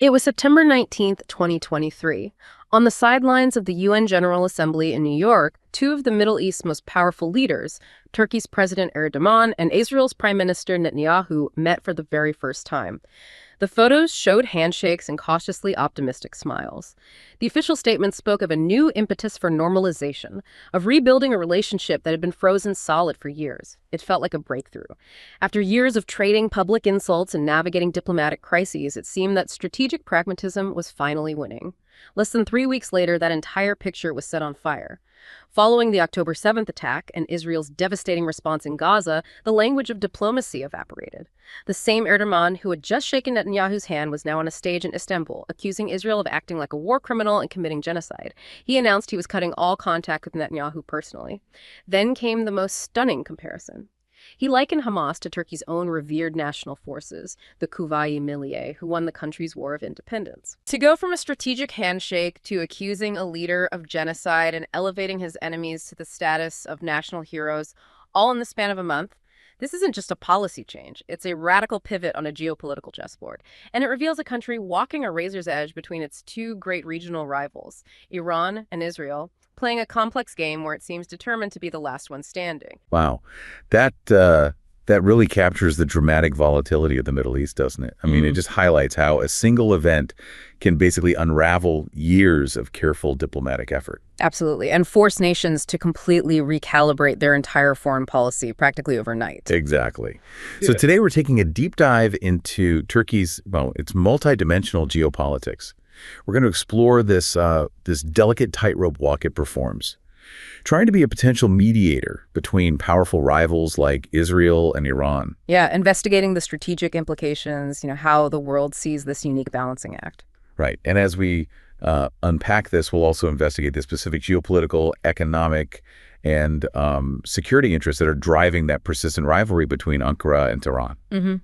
It was September 19th, 2023. On the sidelines of the UN General Assembly in New York, two of the Middle East's most powerful leaders, Turkey's President Erdogan and Israel's Prime Minister Netanyahu, met for the very first time. The photos showed handshakes and cautiously optimistic smiles. The official statement spoke of a new impetus for normalization, of rebuilding a relationship that had been frozen solid for years. It felt like a breakthrough. After years of trading public insults and navigating diplomatic crises, it seemed that strategic pragmatism was finally winning. Less than 3 weeks later, that entire picture was set on fire. Following the October 7th attack and Israel's devastating response in Gaza, the language of diplomacy evaporated. The same Erdogan who had just shaken Netanyahu's hand was now on a stage in Istanbul, accusing Israel of acting like a war criminal and committing genocide. He announced he was cutting all contact with Netanyahu personally. Then came the most stunning comparison. He likened Hamas to Turkey's own revered national forces, the Kuvayi Milliye, who won the country's war of independence. To go from a strategic handshake to accusing a leader of genocide and elevating his enemies to the status of national heroes, all in the span of a month, this isn't just a policy change. It's a radical pivot on a geopolitical chessboard. And it reveals a country walking a razor's edge between its two great regional rivals, Iran and Israel, playing a complex game where it seems determined to be the last one standing. Wow. That really captures the dramatic volatility of the Middle East, doesn't it? I mean, it just highlights how a single event can basically unravel years of careful diplomatic effort. Absolutely. And force nations to completely recalibrate their entire foreign policy practically overnight. Exactly. So today we're taking a deep dive into Turkey's, its multidimensional geopolitics. We're going to explore this delicate tightrope walk it performs, trying to be a potential mediator between powerful rivals like Israel and Iran. Yeah, investigating the strategic implications, how the world sees this unique balancing act. Right. And as we unpack this, we'll also investigate the specific geopolitical, economic, and security interests that are driving that persistent rivalry between Ankara and Tehran.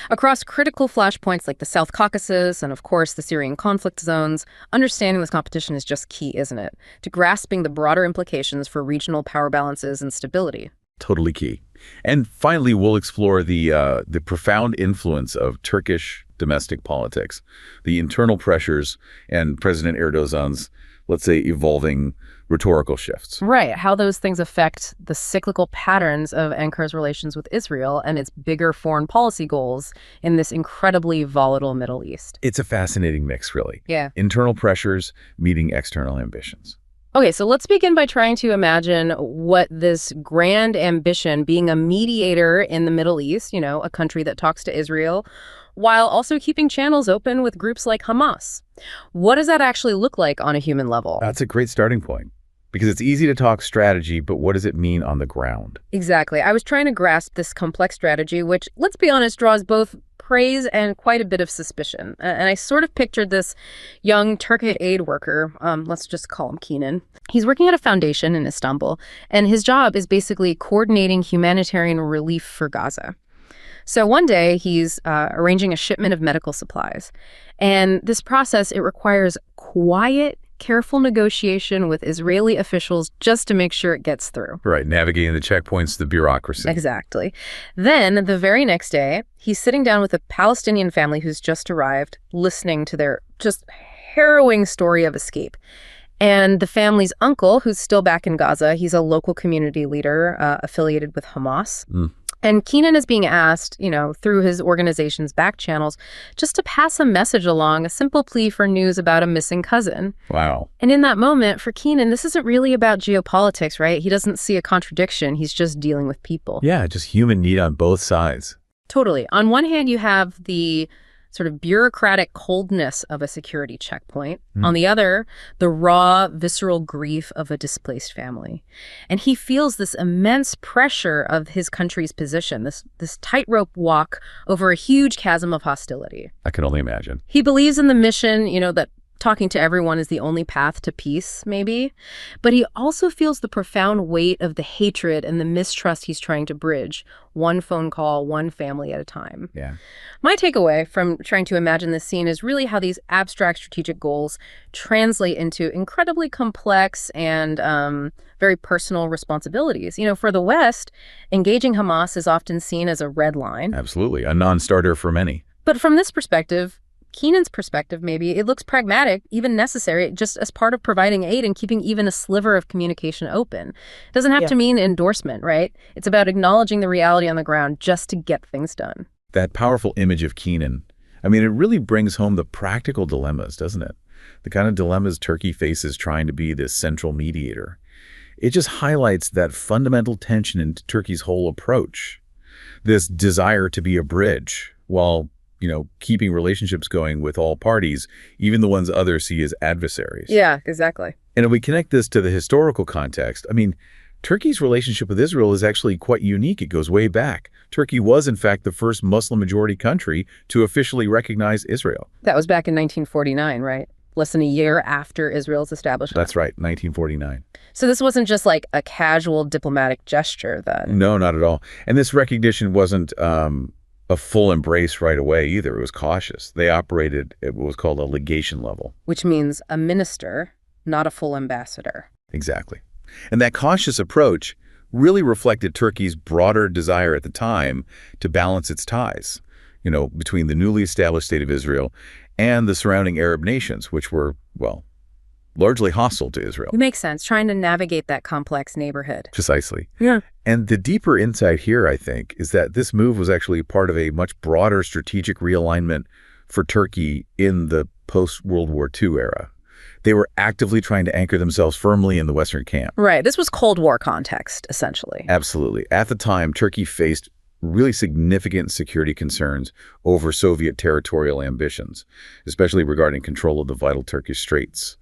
Across critical flashpoints like the South Caucasus and, of course, the Syrian conflict zones, understanding this competition is just key, isn't it, to grasping the broader implications for regional power balances and stability. Totally key. And finally, we'll explore the profound influence of Turkish domestic politics, the internal pressures, and President Erdogan's, let's say, evolving rhetorical shifts. Right, how those things affect the cyclical patterns of Ankara's relations with Israel and its bigger foreign policy goals in this incredibly volatile Middle East. It's a fascinating mix, really. Yeah. Internal pressures meeting external ambitions. Okay, so let's begin by trying to imagine what this grand ambition, being a mediator in the Middle East, a country that talks to Israel, while also keeping channels open with groups like Hamas. What does that actually look like on a human level? That's a great starting point, because it's easy to talk strategy, but what does it mean on the ground? Exactly. I was trying to grasp this complex strategy, which, let's be honest, draws both praise and quite a bit of suspicion. And I sort of pictured this young Turkish aid worker, let's just call him Kenan. He's working at a foundation in Istanbul, and his job is basically coordinating humanitarian relief for Gaza. So one day, he's arranging a shipment of medical supplies. And this process, it requires quiet, careful negotiation with Israeli officials just to make sure it gets through. Right, navigating the checkpoints, the bureaucracy. Exactly. Then, the very next day, he's sitting down with a Palestinian family who's just arrived, listening to their just harrowing story of escape. And the family's uncle, who's still back in Gaza, he's a local community leader affiliated with Hamas. And Kenan is being asked, through his organization's back channels, just to pass a message along, a simple plea for news about a missing cousin. Wow. And in that moment, for Kenan, this isn't really about geopolitics, right? He doesn't see a contradiction. He's just dealing with people. Yeah, just human need on both sides. Totally. On one hand, you have the sort of bureaucratic coldness of a security checkpoint. On the other, the raw, visceral grief of a displaced family. And he feels this immense pressure of his country's position, this tightrope walk over a huge chasm of hostility. I can only imagine. He believes in the mission, that talking to everyone is the only path to peace, maybe. But he also feels the profound weight of the hatred and the mistrust he's trying to bridge, one phone call, one family at a time. Yeah. My takeaway from trying to imagine this scene is really how these abstract strategic goals translate into incredibly complex and very personal responsibilities. For the West, engaging Hamas is often seen as a red line. Absolutely. A non-starter for many. But from this perspective, Keenan's perspective, maybe, it looks pragmatic, even necessary, just as part of providing aid and keeping even a sliver of communication open. It doesn't have to mean endorsement, right? It's about acknowledging the reality on the ground just to get things done. That powerful image of Keenan, I mean, it really brings home the practical dilemmas, doesn't it? The kind of dilemmas Turkey faces trying to be this central mediator. It just highlights that fundamental tension in Turkey's whole approach. This desire to be a bridge while, keeping relationships going with all parties, even the ones others see as adversaries. Yeah, exactly. And if we connect this to the historical context, I mean, Turkey's relationship with Israel is actually quite unique. It goes way back. Turkey was, in fact, the first Muslim-majority country to officially recognize Israel. That was back in 1949, right? Less than a year after Israel's establishment. That's right, 1949. So this wasn't just like a casual diplomatic gesture then? No, not at all. And this recognition wasn't a full embrace right away either. It was cautious. They operated at what was called a legation level. Which means a minister, not a full ambassador. Exactly. And that cautious approach really reflected Turkey's broader desire at the time to balance its ties, between the newly established state of Israel and the surrounding Arab nations, which were, largely hostile to Israel. It makes sense, trying to navigate that complex neighborhood. Precisely. Yeah. And the deeper insight here, I think, is that this move was actually part of a much broader strategic realignment for Turkey in the post-World War II era. They were actively trying to anchor themselves firmly in the Western camp. Right. This was Cold War context, essentially. Absolutely. At the time, Turkey faced really significant security concerns over Soviet territorial ambitions, especially regarding control of the vital Turkish straits,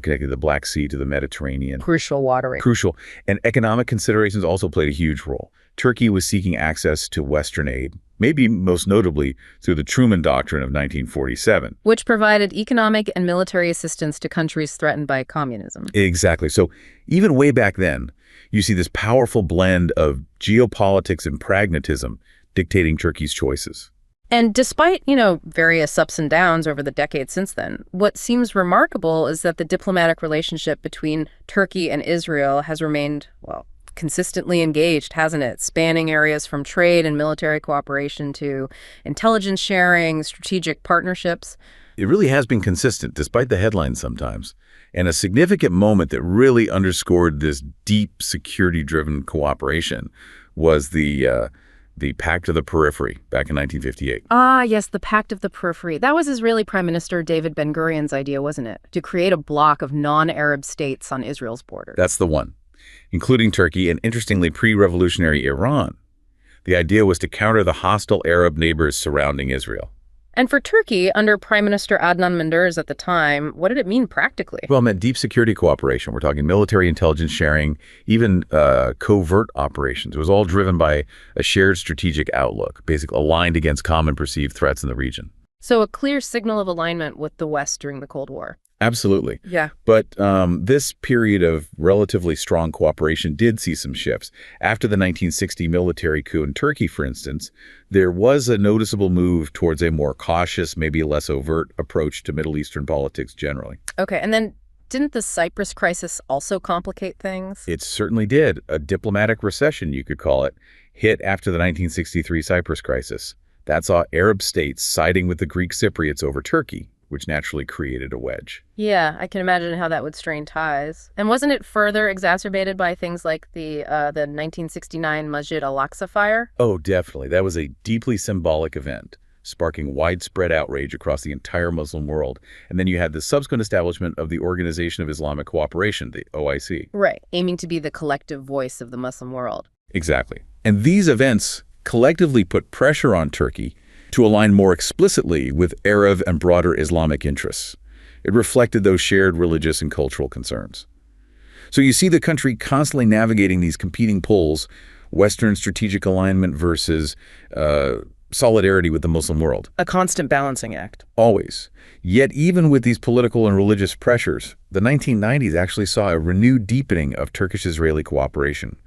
connected the Black Sea to the Mediterranean. Crucial waterway. Crucial. And economic considerations also played a huge role. Turkey was seeking access to Western aid, maybe most notably through the Truman Doctrine of 1947. Which provided economic and military assistance to countries threatened by communism. Exactly. So even way back then, you see this powerful blend of geopolitics and pragmatism dictating Turkey's choices. And despite, various ups and downs over the decades since then, what seems remarkable is that the diplomatic relationship between Turkey and Israel has remained, consistently engaged, hasn't it? Spanning areas from trade and military cooperation to intelligence sharing, strategic partnerships. It really has been consistent, despite the headlines sometimes. And a significant moment that really underscored this deep security-driven cooperation was the Pact of the Periphery back in 1958. Ah, yes, the Pact of the Periphery. That was Israeli Prime Minister David Ben-Gurion's idea, wasn't it? To create a bloc of non-Arab states on Israel's borders. That's the one, including Turkey and, interestingly, pre-revolutionary Iran. The idea was to counter the hostile Arab neighbors surrounding Israel. And for Turkey, under Prime Minister Adnan Menderes at the time, what did it mean practically? Well, it meant deep security cooperation. We're talking military intelligence sharing, even covert operations. It was all driven by a shared strategic outlook, basically aligned against common perceived threats in the region. So a clear signal of alignment with the West during the Cold War. Absolutely. Yeah. But this period of relatively strong cooperation did see some shifts. After the 1960 military coup in Turkey, for instance, there was a noticeable move towards a more cautious, maybe less overt approach to Middle Eastern politics generally. Okay, and then didn't the Cyprus crisis also complicate things? It certainly did. A diplomatic recession, you could call it, hit after the 1963 Cyprus crisis. That saw Arab states siding with the Greek Cypriots over Turkey, which naturally created a wedge. Yeah, I can imagine how that would strain ties. And wasn't it further exacerbated by things like the 1969 Masjid al-Aqsa fire? Oh, definitely. That was a deeply symbolic event, sparking widespread outrage across the entire Muslim world. And then you had the subsequent establishment of the Organization of Islamic Cooperation, the OIC. Right, aiming to be the collective voice of the Muslim world. Exactly. And these events collectively put pressure on Turkey to align more explicitly with Arab and broader Islamic interests. It reflected those shared religious and cultural concerns. So you see the country constantly navigating these competing poles, Western strategic alignment versus solidarity with the Muslim world. A constant balancing act. Always. Yet even with these political and religious pressures, the 1990s actually saw a renewed deepening of Turkish-Israeli cooperation,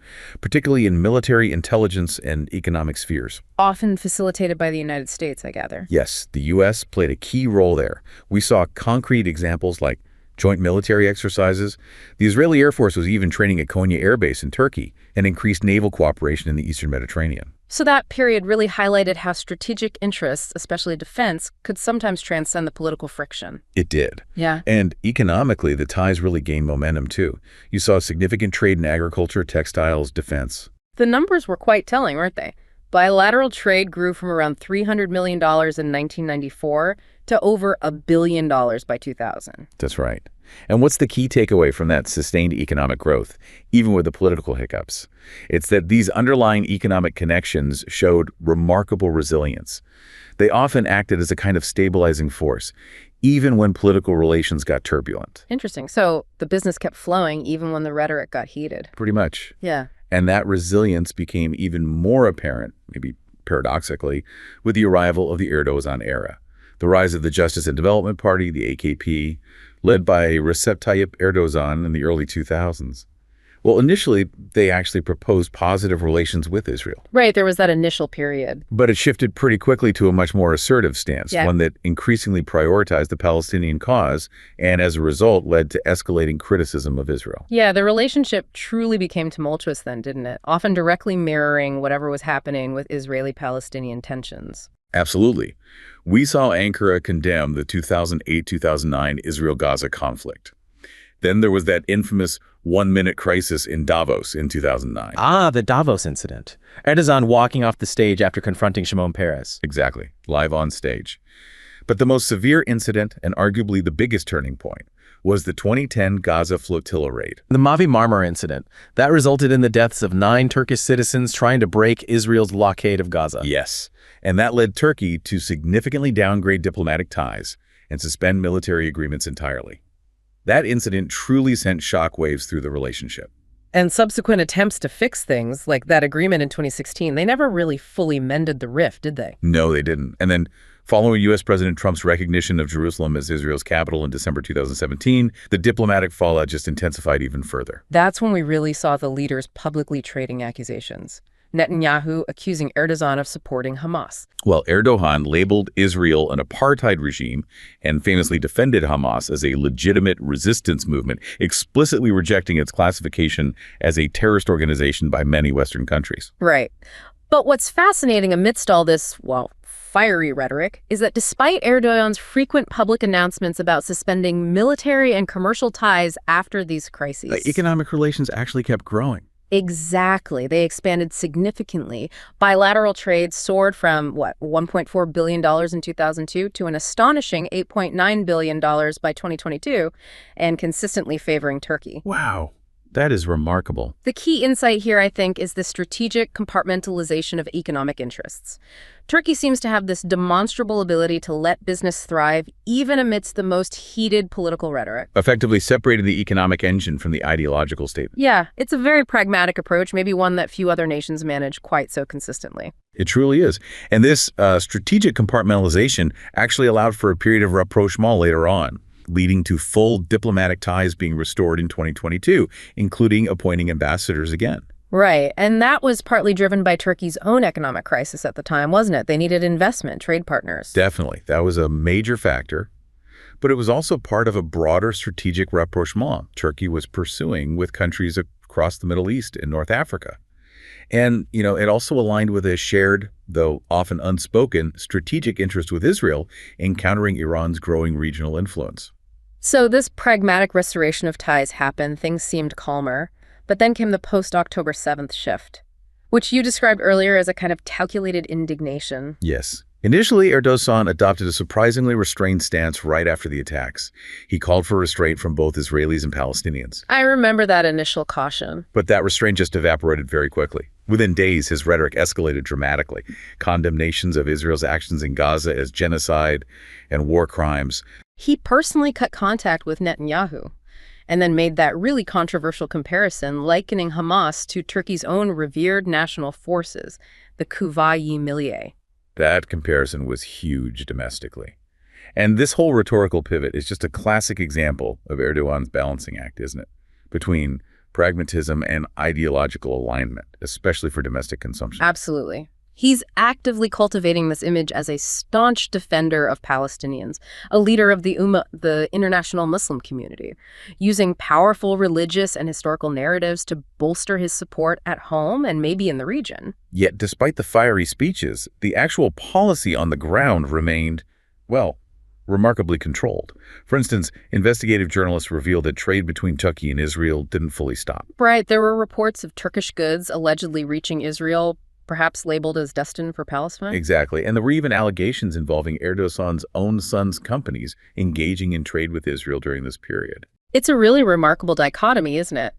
particularly in military, intelligence, and economic spheres. Often facilitated by the United States, I gather. Yes, the U.S. played a key role there. We saw concrete examples like joint military exercises. The Israeli Air Force was even training at Konya Air Base in Turkey and increased naval cooperation in the Eastern Mediterranean. So that period really highlighted how strategic interests, especially defense, could sometimes transcend the political friction. It did. Yeah. And economically, the ties really gained momentum, too. You saw significant trade in agriculture, textiles, defense. The numbers were quite telling, weren't they? Bilateral trade grew from around $300 million in 1994 to over $1 billion by 2000. That's right. And what's the key takeaway from that sustained economic growth, even with the political hiccups? It's that these underlying economic connections showed remarkable resilience. They often acted as a kind of stabilizing force, even when political relations got turbulent. Interesting. So the business kept flowing even when the rhetoric got heated. Pretty much. Yeah. And that resilience became even more apparent, maybe paradoxically, with the arrival of the Erdogan era. The rise of the Justice and Development Party, the AKP, led by Recep Tayyip Erdogan in the early 2000s. Well, initially, they actually proposed positive relations with Israel. Right, there was that initial period. But it shifted pretty quickly to a much more assertive stance, one that increasingly prioritized the Palestinian cause and, as a result, led to escalating criticism of Israel. Yeah, the relationship truly became tumultuous then, didn't it? Often directly mirroring whatever was happening with Israeli-Palestinian tensions. Absolutely. We saw Ankara condemn the 2008-2009 Israel-Gaza conflict. Then there was that infamous one-minute crisis in Davos in 2009. Ah, the Davos incident. Erdogan walking off the stage after confronting Shimon Peres. Exactly, live on stage. But the most severe incident, and arguably the biggest turning point, was the 2010 Gaza flotilla raid. The Mavi Marmara incident. That resulted in the deaths of 9 Turkish citizens trying to break Israel's blockade of Gaza. Yes, and that led Turkey to significantly downgrade diplomatic ties and suspend military agreements entirely. That incident truly sent shockwaves through the relationship. And subsequent attempts to fix things, like that agreement in 2016, they never really fully mended the rift, did they? No, they didn't. And then, following U.S. President Trump's recognition of Jerusalem as Israel's capital in December 2017, the diplomatic fallout just intensified even further. That's when we really saw the leaders publicly trading accusations. Netanyahu accusing Erdogan of supporting Hamas. Well, Erdogan labeled Israel an apartheid regime and famously defended Hamas as a legitimate resistance movement, explicitly rejecting its classification as a terrorist organization by many Western countries. Right. But what's fascinating amidst all this, well, fiery rhetoric is that despite Erdogan's frequent public announcements about suspending military and commercial ties after these crises, economic relations actually kept growing. Exactly. They expanded significantly. Bilateral trade soared from, $1.4 billion in 2002 to an astonishing $8.9 billion by 2022, and consistently favoring Turkey. Wow. That is remarkable. The key insight here, I think, is the strategic compartmentalization of economic interests. Turkey seems to have this demonstrable ability to let business thrive even amidst the most heated political rhetoric. Effectively separating the economic engine from the ideological statement. Yeah, it's a very pragmatic approach, maybe one that few other nations manage quite so consistently. It truly is. And this strategic compartmentalization actually allowed for a period of rapprochement later on, leading to full diplomatic ties being restored in 2022, including appointing ambassadors again. Right, and that was partly driven by Turkey's own economic crisis at the time, wasn't it? They needed investment, trade partners. Definitely. That was a major factor. But it was also part of a broader strategic rapprochement Turkey was pursuing with countries across the Middle East and North Africa. And, it also aligned with a shared, though often unspoken, strategic interest with Israel in countering Iran's growing regional influence. So this pragmatic restoration of ties happened, things seemed calmer, but then came the post-October 7th shift, which you described earlier as a kind of calculated indignation. Yes. Initially, Erdogan adopted a surprisingly restrained stance right after the attacks. He called for restraint from both Israelis and Palestinians. I remember that initial caution. But that restraint just evaporated very quickly. Within days, his rhetoric escalated dramatically. Condemnations of Israel's actions in Gaza as genocide and war crimes. He personally cut contact with Netanyahu and then made that really controversial comparison, likening Hamas to Turkey's own revered national forces, the Kuvayi Milliye. That comparison was huge domestically. And this whole rhetorical pivot is just a classic example of Erdogan's balancing act, isn't it? Between pragmatism and ideological alignment, especially for domestic consumption. Absolutely. He's actively cultivating this image as a staunch defender of Palestinians, a leader of the Ummah, the international Muslim community, using powerful religious and historical narratives to bolster his support at home and maybe in the region. Yet, despite the fiery speeches, the actual policy on the ground remained, well, remarkably controlled. For instance, investigative journalists revealed that trade between Turkey and Israel didn't fully stop. Right, there were reports of Turkish goods allegedly reaching Israel, perhaps labeled as destined for Palestine? Exactly. And there were even allegations involving Erdogan's own son's companies engaging in trade with Israel during this period. It's a really remarkable dichotomy, isn't it?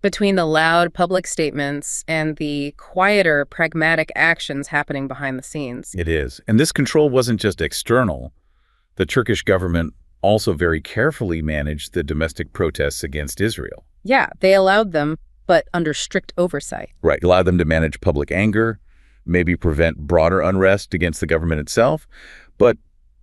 Between the loud public statements and the quieter, pragmatic actions happening behind the scenes. It is. And this control wasn't just external. The Turkish government also very carefully managed the domestic protests against Israel. Yeah, they allowed them, but under strict oversight. Right, allowed them to manage public anger, maybe prevent broader unrest against the government itself, but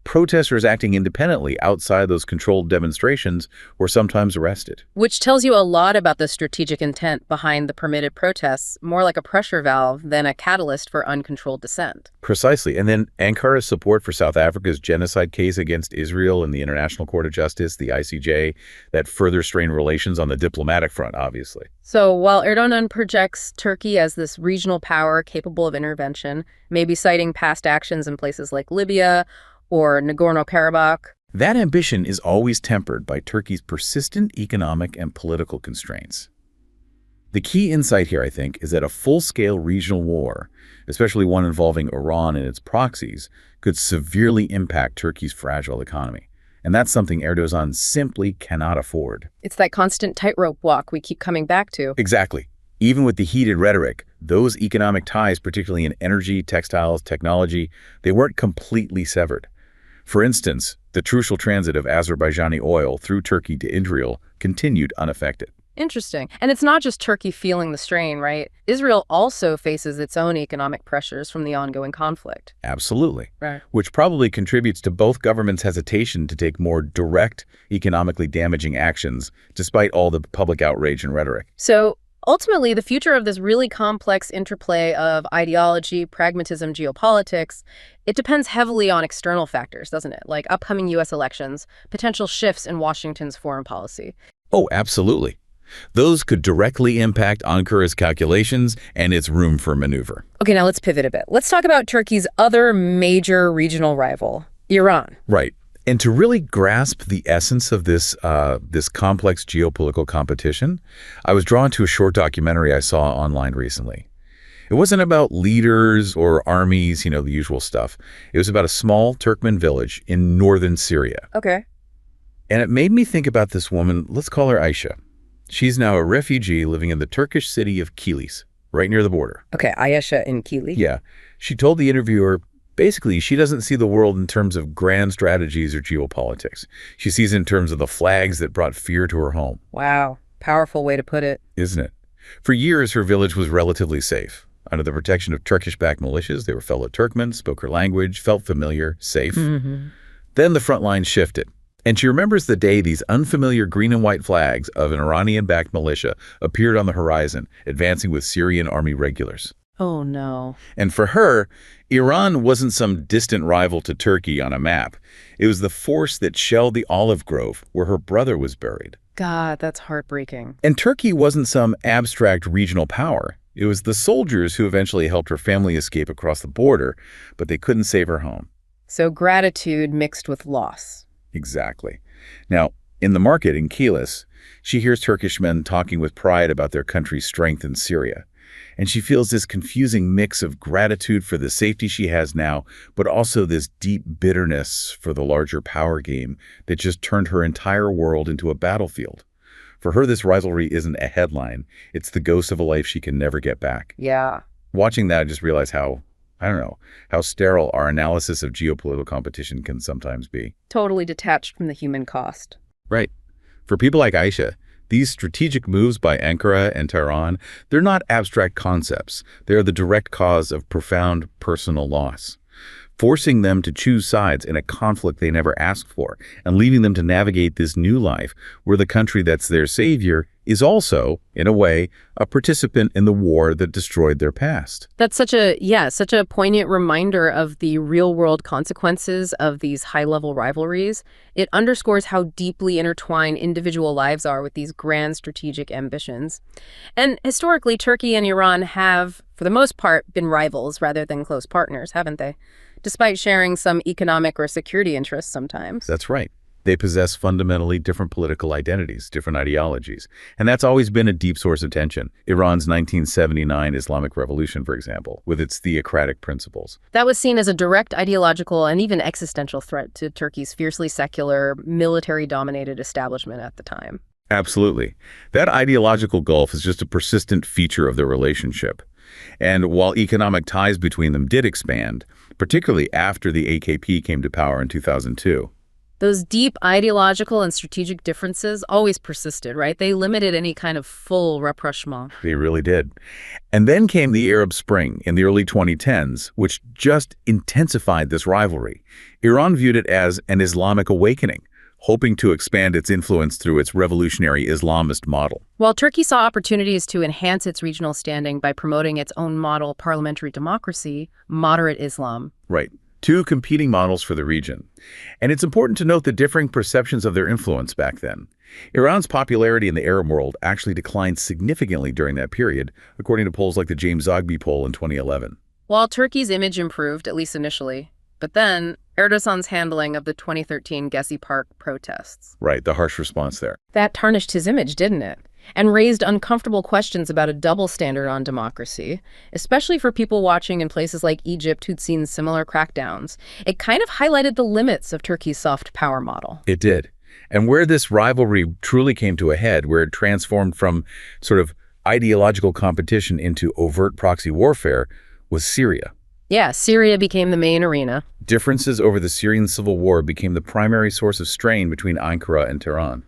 protesters acting independently outside those controlled demonstrations were sometimes arrested. Which tells you a lot about the strategic intent behind the permitted protests, more like a pressure valve than a catalyst for uncontrolled dissent. Precisely. And then Ankara's support for South Africa's genocide case against Israel in the International Court of Justice, the ICJ, that further strained relations on the diplomatic front, obviously. So while Erdogan projects Turkey as this regional power capable of intervention, maybe citing past actions in places like Libya or Nagorno-Karabakh, that ambition is always tempered by Turkey's persistent economic and political constraints. The key insight here, I think, is that a full-scale regional war, especially one involving Iran and its proxies, could severely impact Turkey's fragile economy. And that's something Erdogan simply cannot afford. It's that constant tightrope walk we keep coming back to. Exactly. Even with the heated rhetoric, those economic ties, particularly in energy, textiles, technology, they weren't completely severed. For instance, the crucial transit of Azerbaijani oil through Turkey to Israel continued unaffected. Interesting. And it's not just Turkey feeling the strain, right? Israel also faces its own economic pressures from the ongoing conflict. Absolutely. Right. Which probably contributes to both governments' hesitation to take more direct, economically damaging actions, despite all the public outrage and rhetoric. So ultimately, the future of this really complex interplay of ideology, pragmatism, geopolitics, it depends heavily on external factors, doesn't it? Like upcoming U.S. elections, potential shifts in Washington's foreign policy. Oh, absolutely. Those could directly impact Ankara's calculations and its room for maneuver. Okay, now let's pivot a bit. Let's talk about Turkey's other major regional rival, Iran. Right. And to really grasp the essence of this complex geopolitical competition, I was drawn to a short documentary I saw online recently. It wasn't about leaders or armies, the usual stuff. It was about a small Turkmen village in northern Syria. Okay. And it made me think about this woman, let's call her Aisha. She's now a refugee living in the Turkish city of Kilis, right near the border. Okay, Ayesha in Kili. Yeah. She told the interviewer, basically, she doesn't see the world in terms of grand strategies or geopolitics. She sees it in terms of the flags that brought fear to her home. Wow. Powerful way to put it. Isn't it? For years, her village was relatively safe. Under the protection of Turkish-backed militias, they were fellow Turkmen, spoke her language, felt familiar, safe. Mm-hmm. Then the front line shifted. And she remembers the day these unfamiliar green and white flags of an Iranian-backed militia appeared on the horizon, advancing with Syrian army regulars. Oh, no. And for her, Iran wasn't some distant rival to Turkey on a map. It was the force that shelled the olive grove where her brother was buried. God, that's heartbreaking. And Turkey wasn't some abstract regional power. It was the soldiers who eventually helped her family escape across the border, but they couldn't save her home. So gratitude mixed with loss. Exactly. Now, in the market in Kilis, she hears Turkish men talking with pride about their country's strength in Syria. And she feels this confusing mix of gratitude for the safety she has now, but also this deep bitterness for the larger power game that just turned her entire world into a battlefield. For her, this rivalry isn't a headline. It's the ghost of a life she can never get back. Yeah. Watching that, I just realized how sterile our analysis of geopolitical competition can sometimes be. Totally detached from the human cost. Right. For people like Aisha, these strategic moves by Ankara and Tehran, they're not abstract concepts. They're the direct cause of profound personal loss, forcing them to choose sides in a conflict they never asked for and leaving them to navigate this new life where the country that's their savior is also, in a way, a participant in the war that destroyed their past. That's such a poignant reminder of the real-world consequences of these high-level rivalries. It underscores how deeply intertwined individual lives are with these grand strategic ambitions. And historically, Turkey and Iran have, for the most part, been rivals rather than close partners, haven't they? Despite sharing some economic or security interests sometimes. That's right. They possess fundamentally different political identities, different ideologies. And that's always been a deep source of tension. Iran's 1979 Islamic Revolution, for example, with its theocratic principles. That was seen as a direct ideological and even existential threat to Turkey's fiercely secular, military-dominated establishment at the time. Absolutely. That ideological gulf is just a persistent feature of their relationship. And while economic ties between them did expand, particularly after the AKP came to power in 2002, those deep ideological and strategic differences always persisted, right? They limited any kind of full rapprochement. they really did. And then came the Arab Spring in the early 2010s, which just intensified this rivalry. Iran viewed it as an Islamic awakening, hoping to expand its influence through its revolutionary Islamist model. While Turkey saw opportunities to enhance its regional standing by promoting its own model parliamentary democracy, moderate Islam. Right. Two competing models for the region. And it's important to note the differing perceptions of their influence back then. Iran's popularity in the Arab world actually declined significantly during that period, according to polls like the James Zogby poll in 2011. While Turkey's image improved, at least initially, but then Erdogan's handling of the 2013 Gezi Park protests. Right, the harsh response there. That tarnished his image, didn't it? And raised uncomfortable questions about a double standard on democracy, especially for people watching in places like Egypt who'd seen similar crackdowns. It kind of highlighted the limits of Turkey's soft power model. It did. And where this rivalry truly came to a head, where it transformed from sort of ideological competition into overt proxy warfare, was Syria. Yeah, Syria became the main arena. Differences over the Syrian civil war became the primary source of strain between Ankara and Tehran.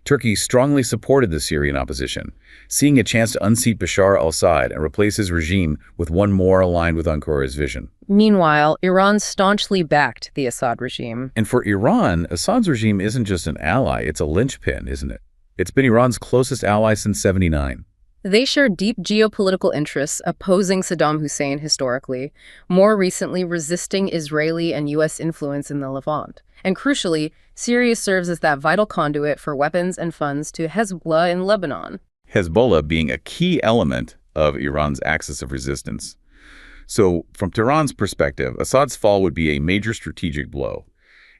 Turkey strongly supported the Syrian opposition, seeing a chance to unseat Bashar al-Assad and replace his regime with one more aligned with Ankara's vision. Meanwhile, Iran staunchly backed the Assad regime. And for Iran, Assad's regime isn't just an ally, it's a linchpin, isn't it? It's been Iran's closest ally since '79. They share deep geopolitical interests, opposing Saddam Hussein historically, more recently resisting Israeli and U.S. influence in the Levant. And crucially, Syria serves as that vital conduit for weapons and funds to Hezbollah in Lebanon. Hezbollah being a key element of Iran's axis of resistance. So, from Tehran's perspective, Assad's fall would be a major strategic blow.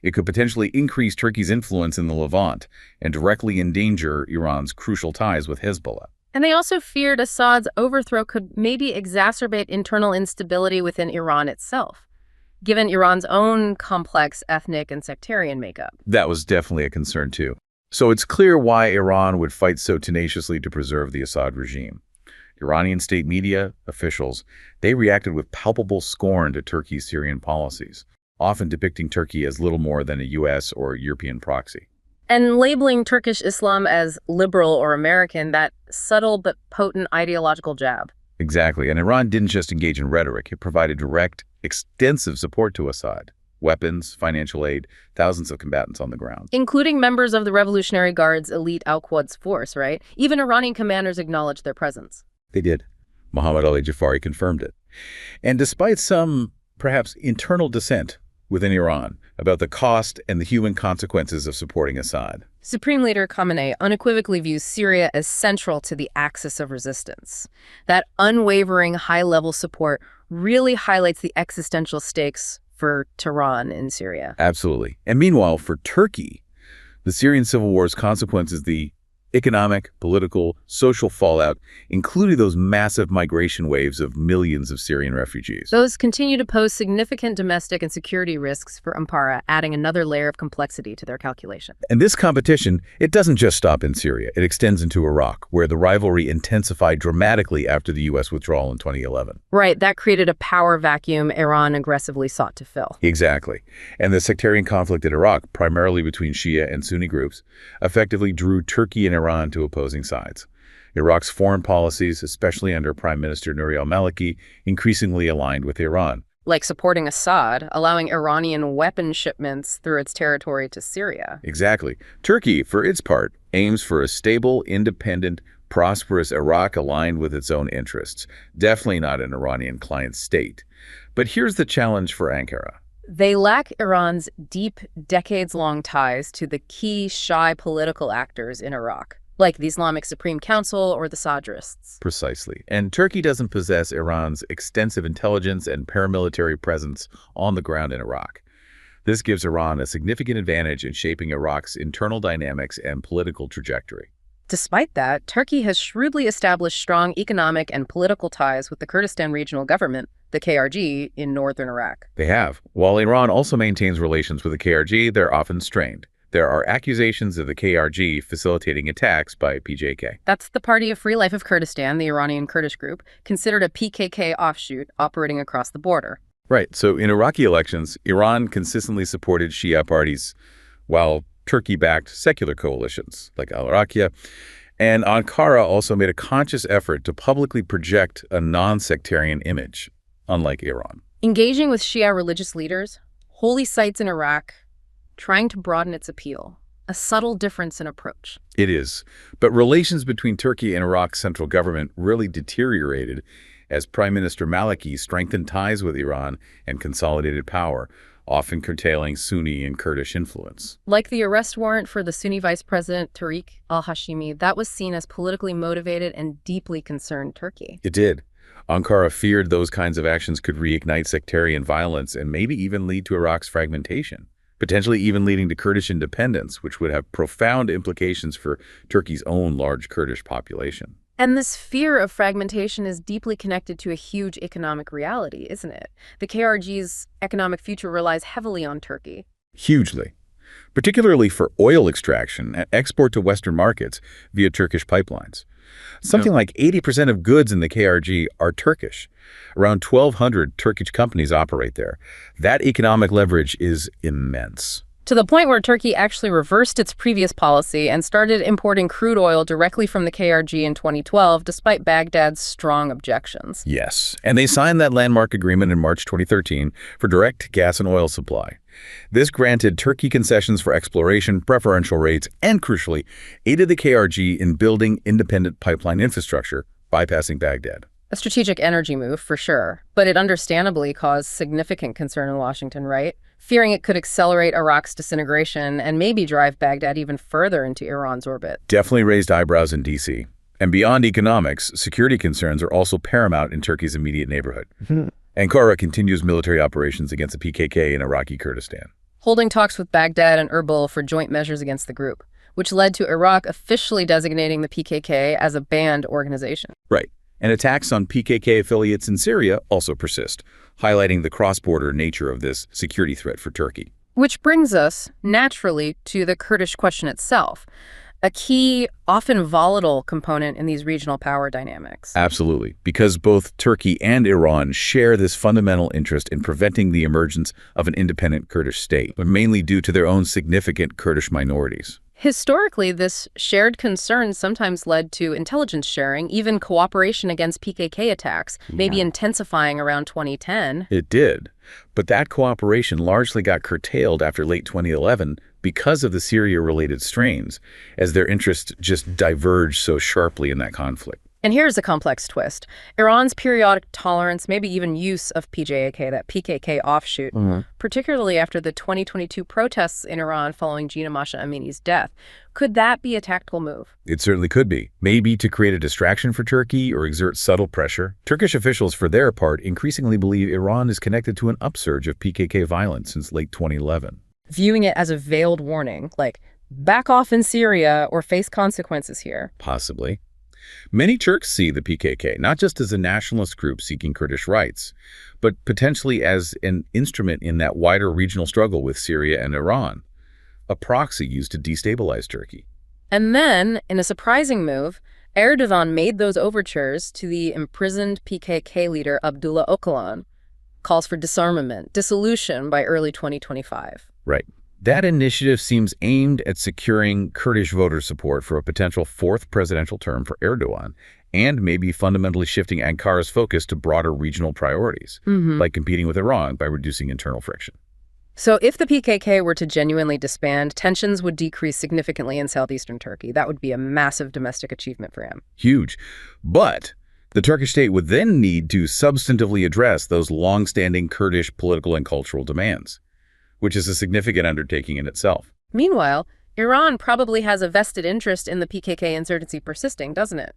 It could potentially increase Turkey's influence in the Levant and directly endanger Iran's crucial ties with Hezbollah. And they also feared Assad's overthrow could maybe exacerbate internal instability within Iran itself, given Iran's own complex ethnic and sectarian makeup. That was definitely a concern too. So it's clear why Iran would fight so tenaciously to preserve the Assad regime. Iranian state media, officials, they reacted with palpable scorn to Turkey's Syrian policies, often depicting Turkey as little more than a U.S. or European proxy. And labeling Turkish Islam as liberal or American, that subtle but potent ideological jab. Exactly. And Iran didn't just engage in rhetoric. It provided direct, extensive support to Assad. Weapons, financial aid, thousands of combatants on the ground. Including members of the Revolutionary Guard's elite Al-Quds force, right? Even Iranian commanders acknowledged their presence. They did. Mohammad Ali Jafari confirmed it. And despite some, perhaps, internal dissent within Iran about the cost and the human consequences of supporting Assad, Supreme Leader Khamenei unequivocally views Syria as central to the axis of resistance. That unwavering high-level support really highlights the existential stakes for Tehran in Syria. Absolutely. And meanwhile, for Turkey, the Syrian civil war's consequences, the economic, political, social fallout, including those massive migration waves of millions of Syrian refugees. Those continue to pose significant domestic and security risks for Ankara, adding another layer of complexity to their calculation. And this competition, it doesn't just stop in Syria. It extends into Iraq, where the rivalry intensified dramatically after the U.S. withdrawal in 2011. Right, that created a power vacuum Iran aggressively sought to fill. Exactly. And the sectarian conflict in Iraq, primarily between Shia and Sunni groups, effectively drew Turkey and Iran to opposing sides. Iraq's foreign policies, especially under Prime Minister Nouri al-Maliki, increasingly aligned with Iran, like supporting Assad, allowing Iranian weapon shipments through its territory to Syria. Exactly. Turkey, for its part, aims for a stable, independent, prosperous Iraq aligned with its own interests. Definitely not an Iranian client state. But here's the challenge for Ankara. They lack Iran's deep, decades-long ties to the key Shia political actors in Iraq, like the Islamic Supreme Council or the Sadrists. Precisely. And Turkey doesn't possess Iran's extensive intelligence and paramilitary presence on the ground in Iraq. This gives Iran a significant advantage in shaping Iraq's internal dynamics and political trajectory. Despite that, Turkey has shrewdly established strong economic and political ties with the Kurdistan Regional Government, the KRG, in northern Iraq. They have. While Iran also maintains relations with the KRG, they're often strained. There are accusations of the KRG facilitating attacks by PJK. That's the Party of Free Life of Kurdistan, the Iranian Kurdish group, considered a PKK offshoot operating across the border. Right. So in Iraqi elections, Iran consistently supported Shia parties, while Turkey backed secular coalitions like al-Arakia. And Ankara also made a conscious effort to publicly project a non-sectarian image, unlike Iran. Engaging with Shia religious leaders, holy sites in Iraq, trying to broaden its appeal. A subtle difference in approach. It is. But relations between Turkey and Iraq's central government really deteriorated as Prime Minister Maliki strengthened ties with Iran and consolidated power, often curtailing Sunni and Kurdish influence. Like the arrest warrant for the Sunni Vice President Tariq al-Hashimi, that was seen as politically motivated and deeply concerned Turkey. It did. Ankara feared those kinds of actions could reignite sectarian violence and maybe even lead to Iraq's fragmentation, potentially even leading to Kurdish independence, which would have profound implications for Turkey's own large Kurdish population. And this fear of fragmentation is deeply connected to a huge economic reality, isn't it? The KRG's economic future relies heavily on Turkey. Hugely. Particularly for oil extraction and export to Western markets via Turkish pipelines. Something like 80% of goods in the KRG are Turkish. Around 1,200 Turkish companies operate there. That economic leverage is immense. To the point where Turkey actually reversed its previous policy and started importing crude oil directly from the KRG in 2012, despite Baghdad's strong objections. Yes, and they signed that landmark agreement in March 2013 for direct gas and oil supply. This granted Turkey concessions for exploration, preferential rates, and crucially, aided the KRG in building independent pipeline infrastructure, bypassing Baghdad. A strategic energy move, for sure, but it understandably caused significant concern in Washington, right? Fearing it could accelerate Iraq's disintegration and maybe drive Baghdad even further into Iran's orbit. Definitely raised eyebrows in D.C. And beyond economics, security concerns are also paramount in Turkey's immediate neighborhood. Ankara continues military operations against the PKK in Iraqi Kurdistan, holding talks with Baghdad and Erbil for joint measures against the group, which led to Iraq officially designating the PKK as a banned organization. Right. And attacks on PKK affiliates in Syria also persist, highlighting the cross-border nature of this security threat for Turkey. Which brings us, naturally, to the Kurdish question itself, a key, often volatile component in these regional power dynamics. Absolutely, because both Turkey and Iran share this fundamental interest in preventing the emergence of an independent Kurdish state, but mainly due to their own significant Kurdish minorities. Historically, this shared concern sometimes led to intelligence sharing, even cooperation against PKK attacks, maybe intensifying around 2010. It did. But that cooperation largely got curtailed after late 2011 because of the Syria-related strains, as their interests just diverged so sharply in that conflict. And here's a complex twist. Iran's periodic tolerance, maybe even use of PJAK, that PKK offshoot, particularly after the 2022 protests in Iran following Gina Masha Amini's death, could that be a tactical move? It certainly could be. Maybe to create a distraction for Turkey or exert subtle pressure. Turkish officials, for their part, increasingly believe Iran is connected to an upsurge of PKK violence since late 2011. Viewing it as a veiled warning, like, back off in Syria or face consequences here. Possibly. Many Turks see the PKK not just as a nationalist group seeking Kurdish rights, but potentially as an instrument in that wider regional struggle with Syria and Iran, a proxy used to destabilize Turkey. And then, in a surprising move, Erdogan made those overtures to the imprisoned PKK leader Abdullah Öcalan, calls for disarmament, dissolution by early 2025. Right. That initiative seems aimed at securing Kurdish voter support for a potential fourth presidential term for Erdogan and maybe fundamentally shifting Ankara's focus to broader regional priorities, like competing with Iran by reducing internal friction. So if the PKK were to genuinely disband, tensions would decrease significantly in southeastern Turkey. That would be a massive domestic achievement for him. Huge. But the Turkish state would then need to substantively address those long-standing Kurdish political and cultural demands, which is a significant undertaking in itself. Meanwhile, Iran probably has a vested interest in the PKK insurgency persisting, doesn't it?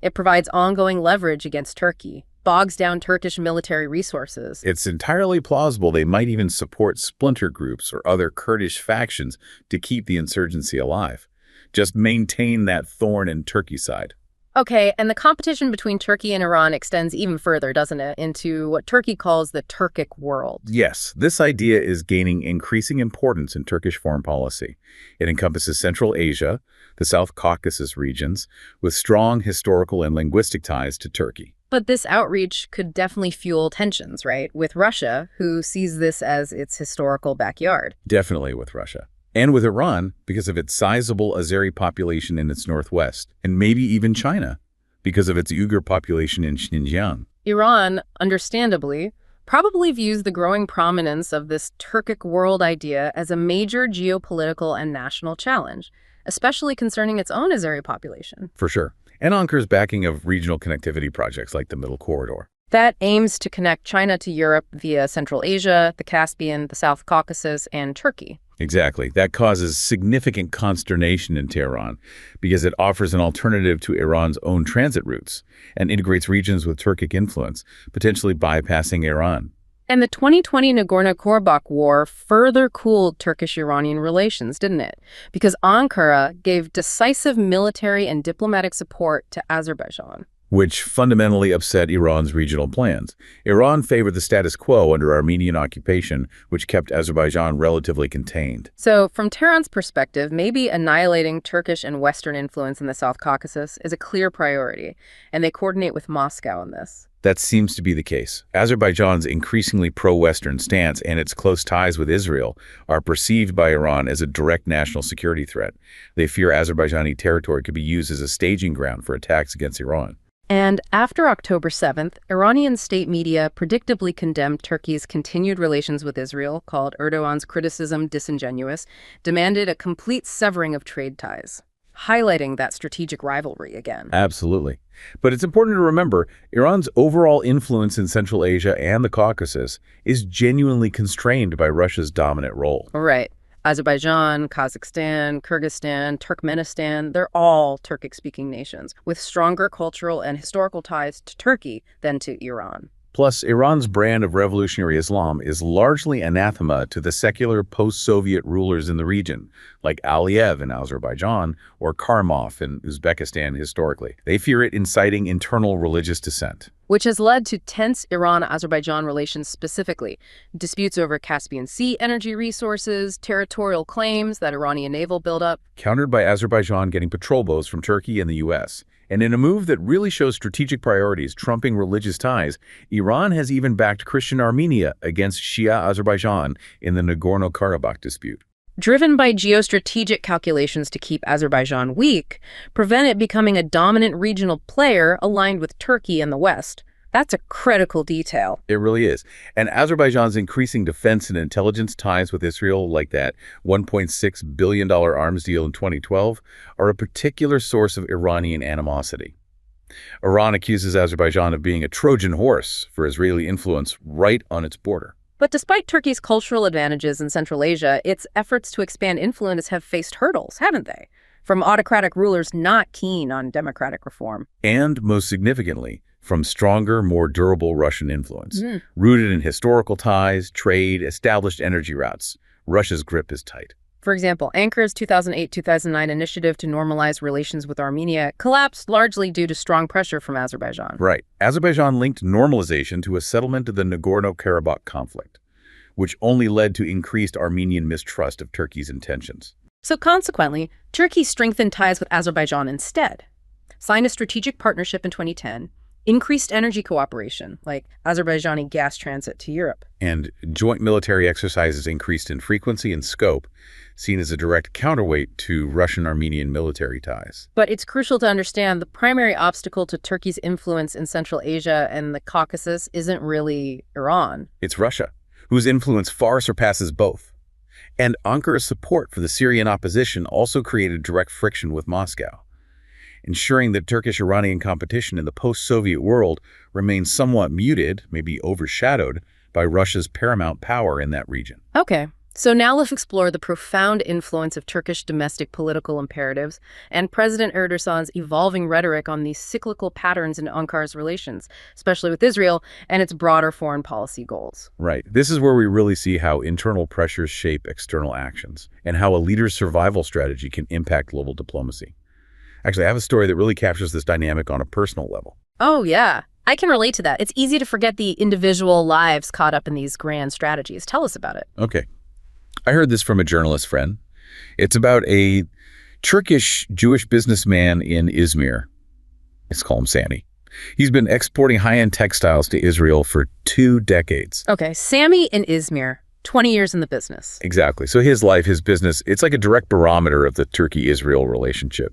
It provides ongoing leverage against Turkey, bogs down Turkish military resources. It's entirely plausible they might even support splinter groups or other Kurdish factions to keep the insurgency alive. Just maintain that thorn in Turkey's side. Okay, and the competition between Turkey and Iran extends even further, doesn't it, into what Turkey calls the Turkic world. Yes, this idea is gaining increasing importance in Turkish foreign policy. It encompasses Central Asia, the South Caucasus regions, with strong historical and linguistic ties to Turkey. But this outreach could definitely fuel tensions, right, with Russia, who sees this as its historical backyard. Definitely with Russia. And with Iran, because of its sizable Azeri population in its northwest, and maybe even China, because of its Uyghur population in Xinjiang. Iran, understandably, probably views the growing prominence of this Turkic world idea as a major geopolitical and national challenge, especially concerning its own Azeri population. For sure. And Ankar's backing of regional connectivity projects like the Middle Corridor. That aims to connect China to Europe via Central Asia, the Caspian, the South Caucasus, and Turkey. Exactly. That causes significant consternation in Tehran because it offers an alternative to Iran's own transit routes and integrates regions with Turkic influence, potentially bypassing Iran. And the 2020 Nagorno-Karabakh war further cooled Turkish-Iranian relations, didn't it? Because Ankara gave decisive military and diplomatic support to Azerbaijan, which fundamentally upset Iran's regional plans. Iran favored the status quo under Armenian occupation, which kept Azerbaijan relatively contained. So, from Tehran's perspective, maybe annihilating Turkish and Western influence in the South Caucasus is a clear priority, and they coordinate with Moscow on this. That seems to be the case. Azerbaijan's increasingly pro-Western stance and its close ties with Israel are perceived by Iran as a direct national security threat. They fear Azerbaijani territory could be used as a staging ground for attacks against Iran. And after October 7th, Iranian state media predictably condemned Turkey's continued relations with Israel, called Erdogan's criticism disingenuous, demanded a complete severing of trade ties, highlighting that strategic rivalry again. Absolutely. But it's important to remember, Iran's overall influence in Central Asia and the Caucasus is genuinely constrained by Russia's dominant role. Right. Azerbaijan, Kazakhstan, Kyrgyzstan, Turkmenistan, they're all Turkic-speaking nations with stronger cultural and historical ties to Turkey than to Iran. Plus, Iran's brand of revolutionary Islam is largely anathema to the secular post-Soviet rulers in the region, like Aliyev in Azerbaijan or Karimov in Uzbekistan historically. They fear it inciting internal religious dissent, which has led to tense Iran-Azerbaijan relations specifically, disputes over Caspian Sea energy resources, territorial claims that Iranian naval buildup, countered by Azerbaijan getting patrol boats from Turkey and the U.S., and in a move that really shows strategic priorities trumping religious ties, Iran has even backed Christian Armenia against Shia Azerbaijan in the Nagorno-Karabakh dispute. Driven by geostrategic calculations to keep Azerbaijan weak, prevent it becoming a dominant regional player aligned with Turkey and the West. That's a critical detail. It really is. And Azerbaijan's increasing defense and intelligence ties with Israel, like that $1.6 billion arms deal in 2012, are a particular source of Iranian animosity. Iran accuses Azerbaijan of being a Trojan horse for Israeli influence right on its border. But despite Turkey's cultural advantages in Central Asia, its efforts to expand influence have faced hurdles, haven't they? From autocratic rulers not keen on democratic reform. And, most significantly, from stronger, more durable Russian influence. Rooted in historical ties, trade, established energy routes, Russia's grip is tight. For example, Ankara's 2008-2009 initiative to normalize relations with Armenia collapsed largely due to strong pressure from Azerbaijan. Right. Azerbaijan linked normalization to a settlement of the Nagorno-Karabakh conflict, which only led to increased Armenian mistrust of Turkey's intentions. So consequently, Turkey strengthened ties with Azerbaijan instead, signed a strategic partnership in 2010, increased energy cooperation, like Azerbaijani gas transit to Europe. And joint military exercises increased in frequency and scope, seen as a direct counterweight to Russian-Armenian military ties. But it's crucial to understand the primary obstacle to Turkey's influence in Central Asia and the Caucasus isn't really Iran. It's Russia, whose influence far surpasses both. And Ankara's support for the Syrian opposition also created direct friction with Moscow, ensuring that Turkish-Iranian competition in the post-Soviet world remains somewhat muted, maybe overshadowed, by Russia's paramount power in that region. Okay, so now let's explore the profound influence of Turkish domestic political imperatives and President Erdogan's evolving rhetoric on these cyclical patterns in Ankara's relations, especially with Israel and its broader foreign policy goals. Right. This is where we really see how internal pressures shape external actions and how a leader's survival strategy can impact global diplomacy. Actually, I have a story that really captures this dynamic on a personal level. Oh, yeah. I can relate to that. It's easy to forget the individual lives caught up in these grand strategies. Tell us about it. Okay. I heard this from a journalist friend. It's about a Turkish Jewish businessman in Izmir. Let's call him Sami. He's been exporting high-end textiles to Israel for 2 decades. Okay, Sami in Izmir, 20 years in the business. Exactly. So his life, his business, it's like a direct barometer of the Turkey-Israel relationship.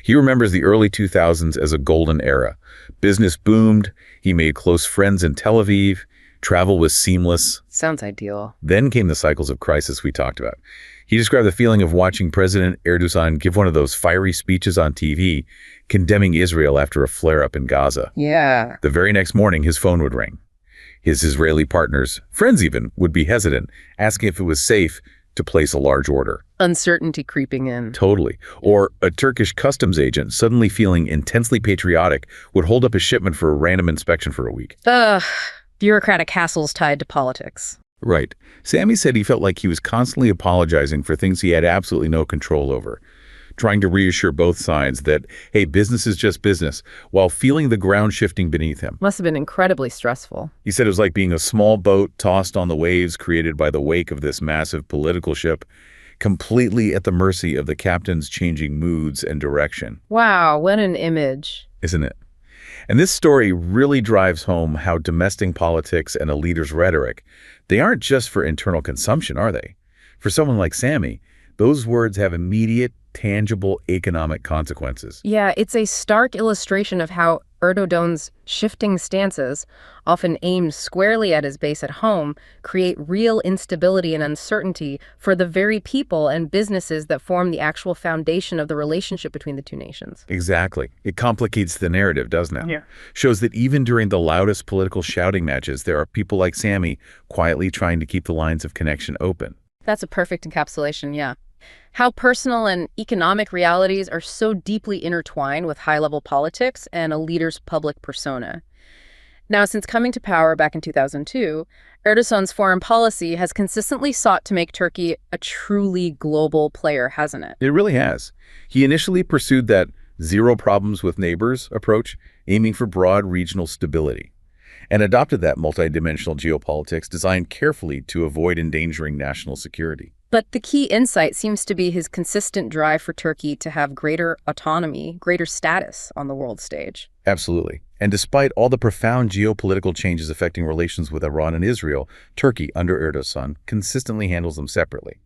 He remembers the early 2000s as a golden era. Business boomed. He made close friends in Tel Aviv. Travel was seamless. Sounds ideal. Then came the cycles of crisis we talked about. He described the feeling of watching President Erdogan give one of those fiery speeches on TV, condemning Israel after a flare-up in Gaza. Yeah. The very next morning, his phone would ring. His Israeli partners, friends even, would be hesitant, asking if it was safe to place a large order. Uncertainty creeping in. Totally. Or a Turkish customs agent, suddenly feeling intensely patriotic, would hold up a shipment for a random inspection for a week. Bureaucratic hassles tied to politics. Right. Sami said he felt like he was constantly apologizing for things he had absolutely no control over, trying to reassure both sides that, hey, business is just business, while feeling the ground shifting beneath him. Must have been incredibly stressful. He said it was like being a small boat tossed on the waves created by the wake of this massive political ship, completely at the mercy of the captain's changing moods and direction. Wow, what an image. Isn't it? And this story really drives home how domestic politics and a leader's rhetoric, they aren't just for internal consumption, are they? For someone like Sami, those words have immediate, tangible economic consequences. Yeah, it's a stark illustration of how Erdogan's shifting stances, often aimed squarely at his base at home, create real instability and uncertainty for the very people and businesses that form the actual foundation of the relationship between the two nations. Exactly. It complicates the narrative, doesn't it? Yeah. Shows that even during the loudest political shouting matches, there are people like Sami quietly trying to keep the lines of connection open. That's a perfect encapsulation, yeah. How personal and economic realities are so deeply intertwined with high-level politics and a leader's public persona. Now, since coming to power back in 2002, Erdogan's foreign policy has consistently sought to make Turkey a truly global player, hasn't it? It really has. He initially pursued that zero problems with neighbors approach, aiming for broad regional stability, and adopted that multidimensional geopolitics designed carefully to avoid endangering national security. But the key insight seems to be his consistent drive for Turkey to have greater autonomy, greater status on the world stage. Absolutely. And despite all the profound geopolitical changes affecting relations with Iran and Israel, Turkey, under Erdogan, consistently handles them separately.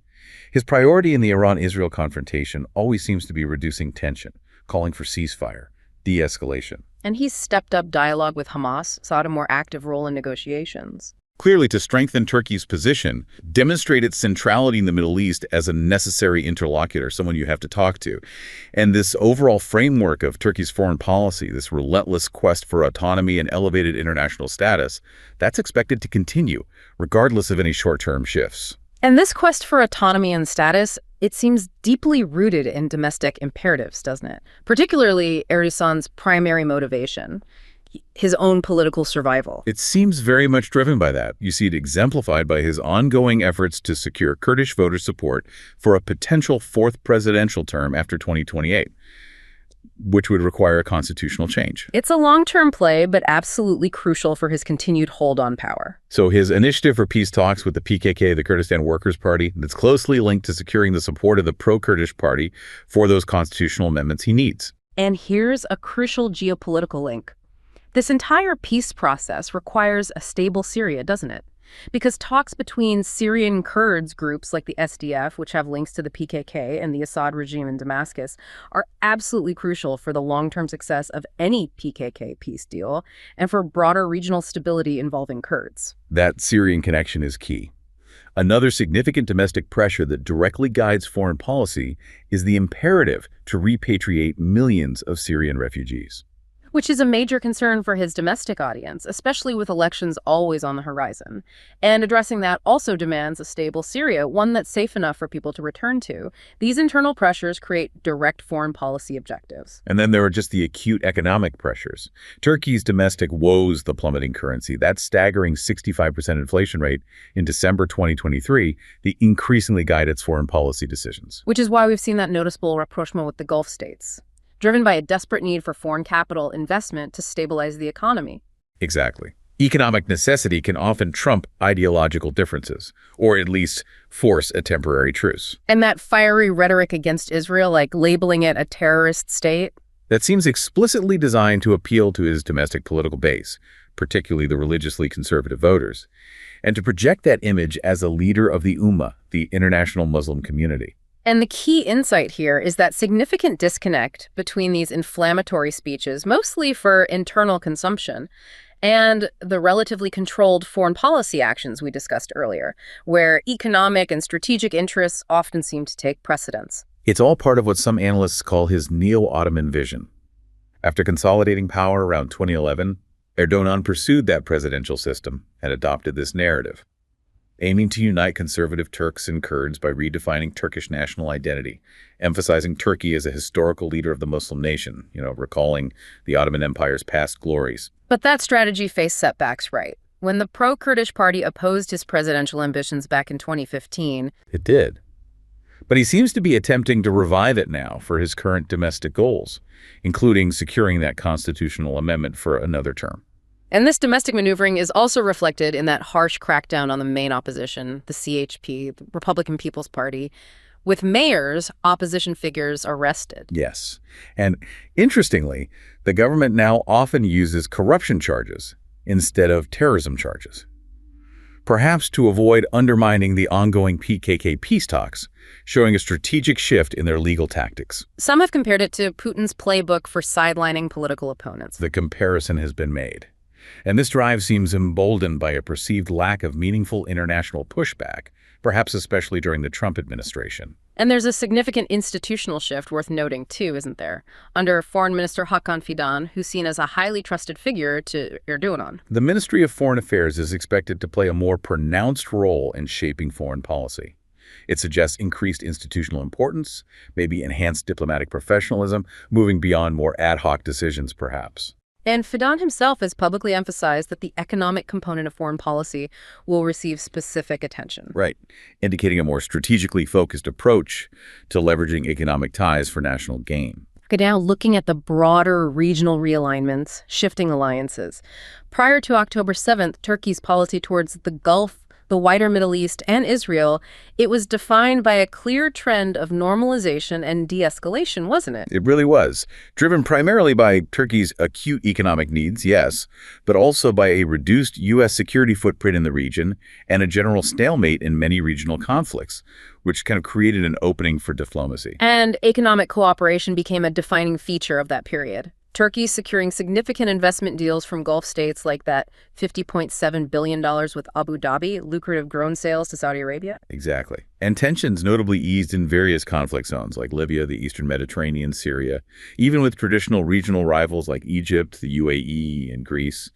His priority in the Iran-Israel confrontation always seems to be reducing tension, calling for ceasefire, de-escalation. And he's stepped up dialogue with Hamas, sought a more active role in negotiations. Clearly to strengthen Turkey's position, demonstrate its centrality in the Middle East as a necessary interlocutor, someone you have to talk to. And this overall framework of Turkey's foreign policy, this relentless quest for autonomy and elevated international status, that's expected to continue, regardless of any short-term shifts. And this quest for autonomy and status, it seems deeply rooted in domestic imperatives, doesn't it? Particularly Erdogan's primary motivation, his own political survival. It seems very much driven by that. You see it exemplified by his ongoing efforts to secure Kurdish voter support for a potential 4th presidential term after 2028, which would require a constitutional change. It's a long-term play, but absolutely crucial for his continued hold on power. So his initiative for peace talks with the PKK, the Kurdistan Workers' Party, that's closely linked to securing the support of the pro-Kurdish party for those constitutional amendments he needs. And here's a crucial geopolitical link. This entire peace process requires a stable Syria, doesn't it? Because talks between Syrian Kurds groups like the SDF, which have links to the PKK and the Assad regime in Damascus, are absolutely crucial for the long-term success of any PKK peace deal and for broader regional stability involving Kurds. That Syrian connection is key. Another significant domestic pressure that directly guides foreign policy is the imperative to repatriate millions of Syrian refugees. Which is a major concern for his domestic audience, especially with elections always on the horizon. And addressing that also demands a stable Syria, one that's safe enough for people to return to. These internal pressures create direct foreign policy objectives. And then there are just the acute economic pressures. Turkey's domestic woes the plummeting currency. That staggering 65% inflation rate in December 2023, they increasingly guide its foreign policy decisions. Which is why we've seen that noticeable rapprochement with the Gulf states, driven by a desperate need for foreign capital investment to stabilize the economy. Exactly. Economic necessity can often trump ideological differences, or at least force a temporary truce. And that fiery rhetoric against Israel, like labeling it a terrorist state, that seems explicitly designed to appeal to his domestic political base, particularly the religiously conservative voters, and to project that image as a leader of the Ummah, the international Muslim community. And the key insight here is that significant disconnect between these inflammatory speeches, mostly for internal consumption, and the relatively controlled foreign policy actions we discussed earlier, where economic and strategic interests often seem to take precedence. It's all part of what some analysts call his neo-Ottoman vision. After consolidating power around 2011, Erdogan pursued that presidential system and adopted this narrative, aiming to unite conservative Turks and Kurds by redefining Turkish national identity, emphasizing Turkey as a historical leader of the Muslim nation, recalling the Ottoman Empire's past glories. But that strategy faced setbacks, right? When the pro-Kurdish party opposed his presidential ambitions back in 2015, it did. But he seems to be attempting to revive it now for his current domestic goals, including securing that constitutional amendment for another term. And this domestic maneuvering is also reflected in that harsh crackdown on the main opposition, the CHP, the Republican People's Party, with mayors, opposition figures arrested. Yes. And interestingly, the government now often uses corruption charges instead of terrorism charges, perhaps to avoid undermining the ongoing PKK peace talks, showing a strategic shift in their legal tactics. Some have compared it to Putin's playbook for sidelining political opponents. The comparison has been made. And this drive seems emboldened by a perceived lack of meaningful international pushback, perhaps especially during the Trump administration. And there's a significant institutional shift worth noting, too, isn't there? Under Foreign Minister Hakan Fidan, who's seen as a highly trusted figure to Erdogan. The Ministry of Foreign Affairs is expected to play a more pronounced role in shaping foreign policy. It suggests increased institutional importance, maybe enhanced diplomatic professionalism, moving beyond more ad hoc decisions, perhaps. And Fidan himself has publicly emphasized that the economic component of foreign policy will receive specific attention. Right, indicating a more strategically focused approach to leveraging economic ties for national gain. Okay, now looking at the broader regional realignments, shifting alliances. Prior to October 7th, Turkey's policy towards the Gulf, the wider Middle East, and Israel, it was defined by a clear trend of normalization and de-escalation, wasn't it? It really was, driven primarily by Turkey's acute economic needs, yes, but also by a reduced U.S. security footprint in the region and a general stalemate in many regional conflicts, which kind of created an opening for diplomacy. And economic cooperation became a defining feature of that period. Turkey securing significant investment deals from Gulf states like that $50.7 billion with Abu Dhabi, lucrative drone sales to Saudi Arabia. Exactly. And tensions notably eased in various conflict zones like Libya, the Eastern Mediterranean, Syria, even with traditional regional rivals like Egypt, the UAE, and Greece.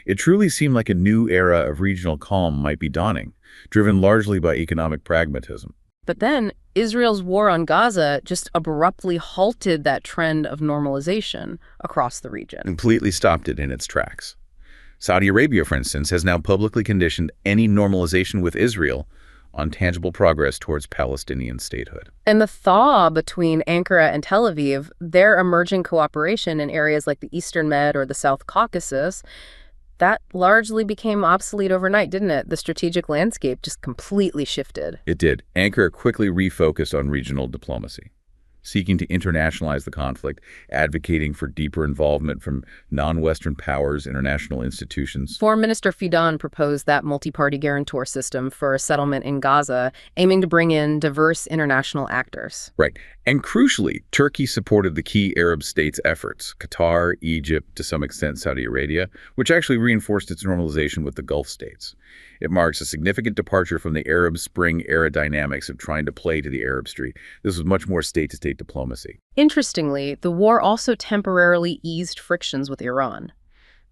It truly seemed like a new era of regional calm might be dawning, driven largely by economic pragmatism. But then Israel's war on Gaza just abruptly halted that trend of normalization across the region. Completely stopped it in its tracks. Saudi Arabia, for instance, has now publicly conditioned any normalization with Israel on tangible progress towards Palestinian statehood. And the thaw between Ankara and Tel Aviv, their emerging cooperation in areas like the Eastern Med or the South Caucasus, that largely became obsolete overnight, didn't it? The strategic landscape just completely shifted. It did. Ankara quickly refocused on regional diplomacy. seeking to internationalize the conflict, advocating for deeper involvement from non-Western powers, international institutions. Foreign Minister Fidan proposed that multi-party guarantor system for a settlement in Gaza, aiming to bring in diverse international actors. Right. And crucially, Turkey supported the key Arab states' efforts, Qatar, Egypt, to some extent Saudi Arabia, which actually reinforced its normalization with the Gulf states. It marks a significant departure from the Arab Spring-era dynamics of trying to play to the Arab Street. This was much more state-to-state diplomacy. Interestingly, the war also temporarily eased frictions with Iran.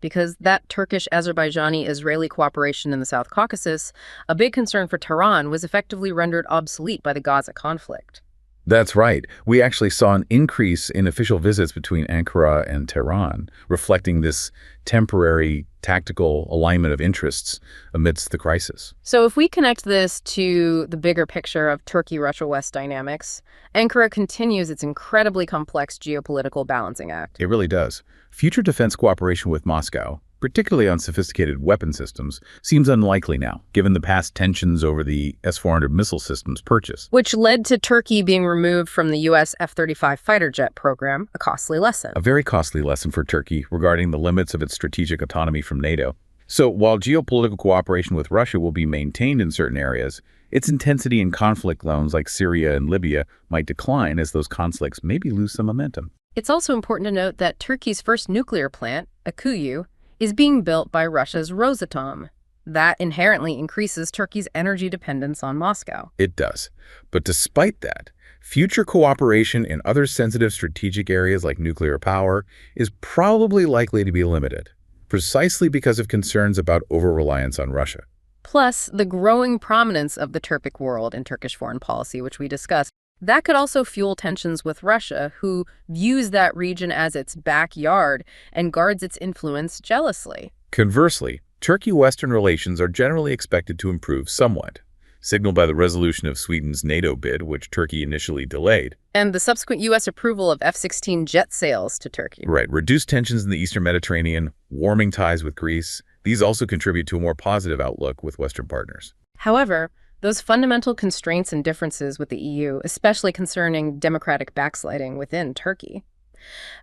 Because that Turkish-Azerbaijani-Israeli cooperation in the South Caucasus, a big concern for Tehran, was effectively rendered obsolete by the Gaza conflict. That's right. We actually saw an increase in official visits between Ankara and Tehran, reflecting this temporary tactical alignment of interests amidst the crisis. So if we connect this to the bigger picture of Turkey-Russia-West dynamics, Ankara continues its incredibly complex geopolitical balancing act. It really does. Future defense cooperation with Moscow, particularly on sophisticated weapon systems, seems unlikely now, given the past tensions over the S-400 missile systems purchase. Which led to Turkey being removed from the U.S. F-35 fighter jet program, a costly lesson. A very costly lesson for Turkey regarding the limits of its strategic autonomy from NATO. So while geopolitical cooperation with Russia will be maintained in certain areas, its intensity in conflict zones like Syria and Libya might decline as those conflicts maybe lose some momentum. It's also important to note that Turkey's first nuclear plant, Akuyu, is being built by Russia's Rosatom. That inherently increases Turkey's energy dependence on Moscow. It does. But despite that, future cooperation in other sensitive strategic areas like nuclear power is probably likely to be limited, precisely because of concerns about over-reliance on Russia. Plus, the growing prominence of the Turkic world in Turkish foreign policy, which we discussed, that could also fuel tensions with Russia, who views that region as its backyard and guards its influence jealously. Conversely, Turkey-Western relations are generally expected to improve somewhat, signaled by the resolution of Sweden's NATO bid, which Turkey initially delayed. And the subsequent U.S. approval of F-16 jet sales to Turkey. Right. Reduced tensions in the Eastern Mediterranean, warming ties with Greece. These also contribute to a more positive outlook with Western partners. However, those fundamental constraints and differences with the EU, especially concerning democratic backsliding within Turkey,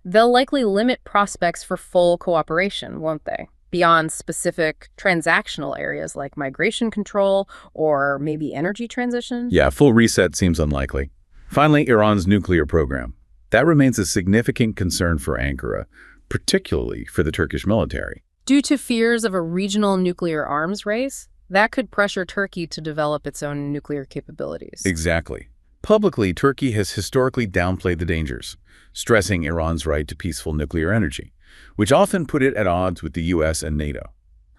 they'll likely limit prospects for full cooperation, won't they? Beyond specific transactional areas like migration control or maybe energy transition? Yeah, full reset seems unlikely. Finally, Iran's nuclear program. That remains a significant concern for Ankara, particularly for the Turkish military. Due to fears of a regional nuclear arms race, that could pressure Turkey to develop its own nuclear capabilities. Exactly. Publicly, Turkey has historically downplayed the dangers, stressing Iran's right to peaceful nuclear energy, which often put it at odds with the U.S. and NATO.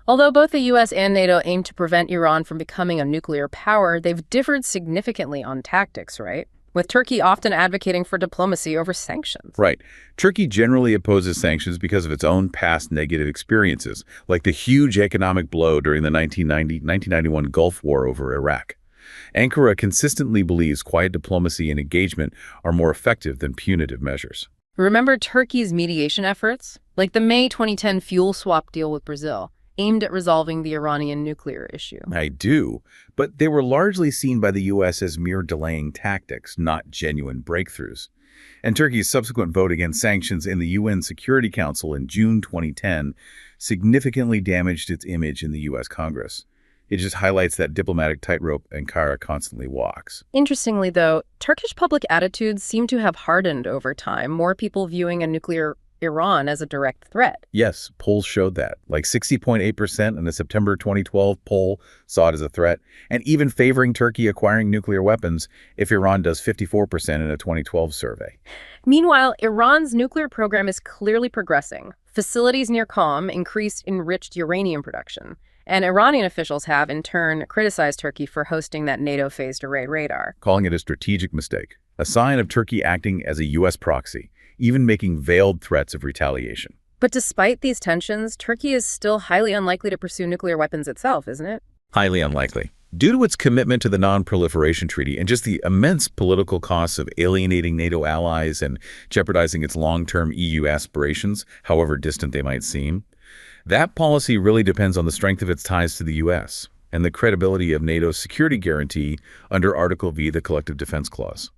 Although both the U.S. and NATO aim to prevent Iran from becoming a nuclear power, they've differed significantly on tactics, right? With Turkey often advocating for diplomacy over sanctions. Right. Turkey generally opposes sanctions because of its own past negative experiences, like the huge economic blow during the 1991 Gulf War over Iraq. Ankara consistently believes quiet diplomacy and engagement are more effective than punitive measures. Remember Turkey's mediation efforts? Like the May 2010 fuel swap deal with Brazil, aimed at resolving the Iranian nuclear issue. I do, but they were largely seen by the U.S. as mere delaying tactics, not genuine breakthroughs. And Turkey's subsequent vote against sanctions in the UN Security Council in June 2010 significantly damaged its image in the U.S. Congress. It just highlights that diplomatic tightrope Ankara constantly walks. Interestingly, though, Turkish public attitudes seem to have hardened over time, more people viewing a nuclear Iran as a direct threat. Yes, polls showed that. Like 60.8% in the September 2012 poll saw it as a threat, and even favoring Turkey acquiring nuclear weapons if Iran does 54% in a 2012 survey. Meanwhile, Iran's nuclear program is clearly progressing. Facilities near Qom increased enriched uranium production, and Iranian officials have, in turn, criticized Turkey for hosting that NATO phased array radar, calling it a strategic mistake, a sign of Turkey acting as a U.S. proxy, even making veiled threats of retaliation. But despite these tensions, Turkey is still highly unlikely to pursue nuclear weapons itself, isn't it? Highly unlikely. Due to its commitment to the Non-Proliferation Treaty and just the immense political costs of alienating NATO allies and jeopardizing its long-term EU aspirations, however distant they might seem, that policy really depends on the strength of its ties to the U.S. and the credibility of NATO's security guarantee under Article V, the Collective Defense Clause.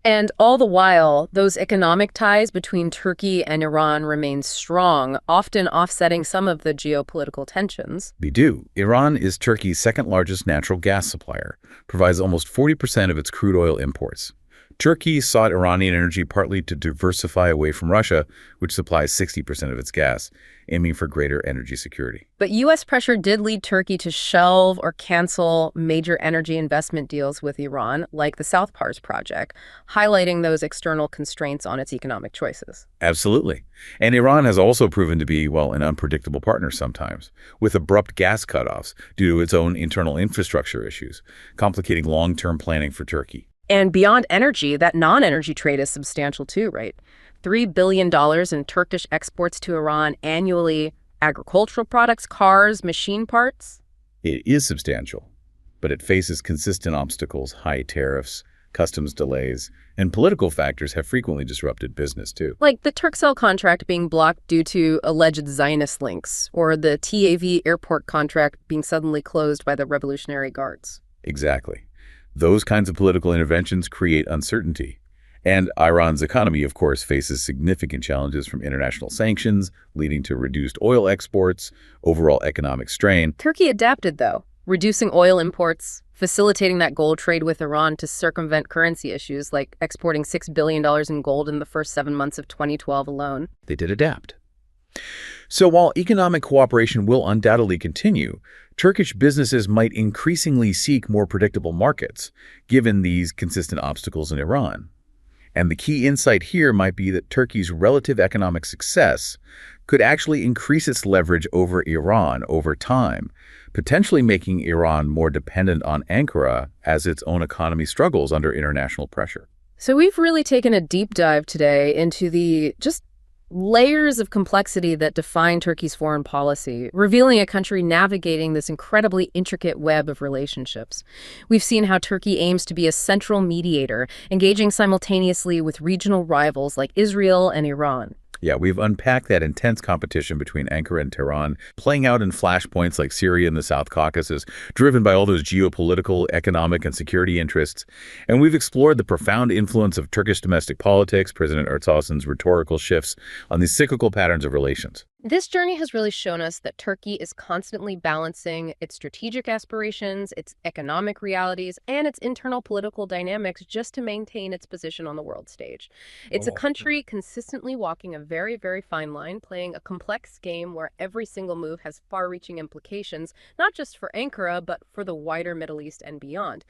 And all the while, those economic ties between Turkey and Iran remain strong, often offsetting some of the geopolitical tensions. They do. Iran is Turkey's second largest natural gas supplier, provides almost 40% of its crude oil imports. Turkey sought Iranian energy partly to diversify away from Russia, which supplies 60% of its gas, aiming for greater energy security. But U.S. pressure did lead Turkey to shelve or cancel major energy investment deals with Iran, like the South Pars project, highlighting those external constraints on its economic choices. Absolutely. And Iran has also proven to be, well, an unpredictable partner sometimes, with abrupt gas cutoffs due to its own internal infrastructure issues, complicating long-term planning for Turkey. And beyond energy, that non-energy trade is substantial too, right? $3 billion in Turkish exports to Iran annually, agricultural products, cars, machine parts. It is substantial, but it faces consistent obstacles, high tariffs, customs delays, and political factors have frequently disrupted business too. Like the Turkcell contract being blocked due to alleged Zionist links, or the TAV airport contract being suddenly closed by the Revolutionary Guards. Exactly. Those kinds of political interventions create uncertainty. And Iran's economy, of course, faces significant challenges from international sanctions, leading to reduced oil exports, overall economic strain. Turkey adapted, though, reducing oil imports, facilitating that gold trade with Iran to circumvent currency issues, like exporting $6 billion in gold in the first 7 months of 2012 alone. They did adapt. So while economic cooperation will undoubtedly continue, Turkish businesses might increasingly seek more predictable markets, given these consistent obstacles in Iran. And the key insight here might be that Turkey's relative economic success could actually increase its leverage over Iran over time, potentially making Iran more dependent on Ankara as its own economy struggles under international pressure. So we've really taken a deep dive today into the just layers of complexity that define Turkey's foreign policy, revealing a country navigating this incredibly intricate web of relationships. We've seen how Turkey aims to be a central mediator, engaging simultaneously with regional rivals like Israel and Iran. Yeah, we've unpacked that intense competition between Ankara and Tehran, playing out in flashpoints like Syria and the South Caucasus, driven by all those geopolitical, economic, and security interests. And we've explored the profound influence of Turkish domestic politics, President Erdogan's rhetorical shifts on these cyclical patterns of relations. This journey has really shown us that Turkey is constantly balancing its strategic aspirations, its economic realities, and its internal political dynamics just to maintain its position on the world stage. It's a country consistently walking a very, very fine line, playing a complex game where every single move has far-reaching implications, not just for Ankara, but for the wider Middle East and beyond.